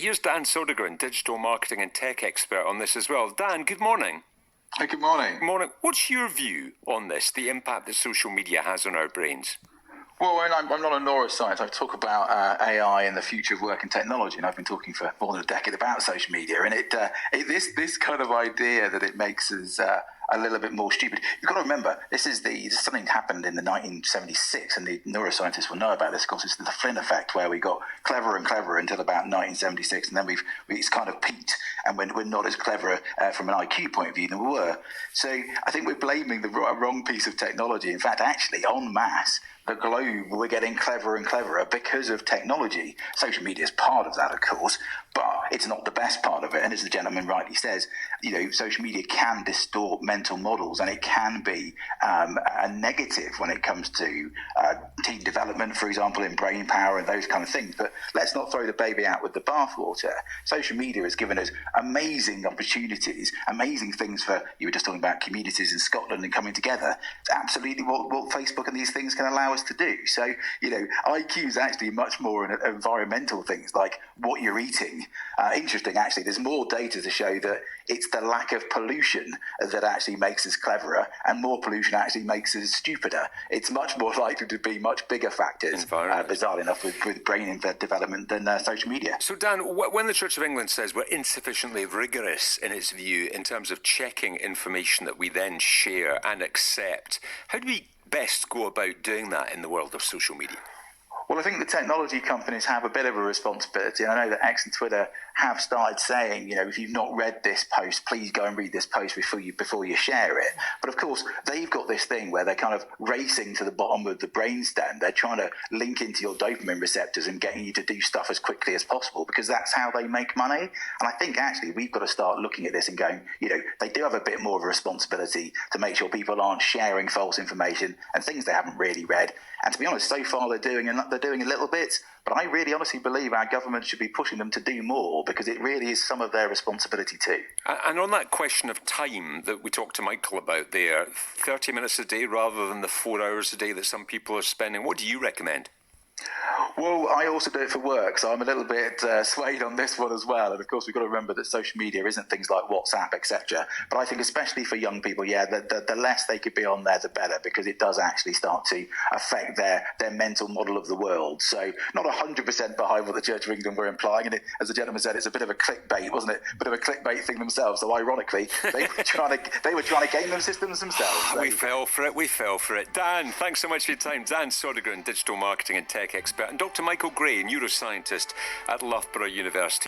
here's Dan Sodergren, digital marketing and tech expert on this as well. Dan, good morning. Hey, good morning. Good morning. What's your view on this, the impact that social media has on our brains? Well, I'm not a neuroscientist. I talk about AI and the future of work and technology, and I've been talking for more than a decade about social media. And this kind of idea that it makes us a little bit more stupid. You've got to remember, something happened in the 1976, and the neuroscientists will know about this. Of course, it's the Flynn effect, where we got cleverer and cleverer until about 1976, and then it's kind of peaked, and we're not as clever from an IQ point of view than we were. So I think we're blaming the wrong piece of technology. In fact, actually, en masse, the globe, we're getting cleverer and cleverer because of technology. Social media is part of that, of course, but it's not the best part of it. And as the gentleman rightly says, social media can distort mental models, and it can be a negative when it comes to teen development, for example, in brain power and those kind of things. But let's not throw the baby out with the bathwater. Social media has given us amazing opportunities, amazing things you were just talking about communities in Scotland and coming together. It's absolutely what Facebook and these things can allow us to do. So, IQ is actually much more in environmental things like what you're eating. Interesting, actually, there's more data to show that it's the lack of pollution that actually makes us cleverer, and more pollution actually makes us stupider. It's much more likely to be much bigger factors, bizarrely enough, with brain development than social media. So, Dan, when the Church of England says we're insufficiently rigorous in its view in terms of checking information that we then share and accept, how do we best go about doing that in the world of social media? Well, I think the technology companies have a bit of a responsibility. And I know that X and Twitter have started saying, if you've not read this post, please go and read this post before you share it. But of course, they've got this thing where they're kind of racing to the bottom of the brainstem. They're trying to link into your dopamine receptors and getting you to do stuff as quickly as possible, because that's how they make money. And I think actually we've got to start looking at this and going, they do have a bit more of a responsibility to make sure people aren't sharing false information and things they haven't really read. And to be honest, so far they're doing a little bit, but I really honestly believe our government should be pushing them to do more, because it really is some of their responsibility too. And on that question of time that we talked to Michael about there, 30 minutes a day rather than the 4 hours a day that some people are spending, what do you recommend? Well, I also do it for work, so I'm a little bit swayed on this one as well. And of course, we've got to remember that social media isn't things like WhatsApp, etc. But I think especially for young people, the less they could be on there, the better, because it does actually start to affect their mental model of the world. So not 100% behind what the Church of England were implying. And as the gentleman said, it's a bit of a clickbait, wasn't it? A bit of a clickbait thing themselves. So ironically, they were trying to game them systems themselves. We fell for it. Dan, thanks so much for your time. Dan Sodergren, digital marketing and tech expert, and Dr. Michael Gray, neuroscientist at Loughborough University.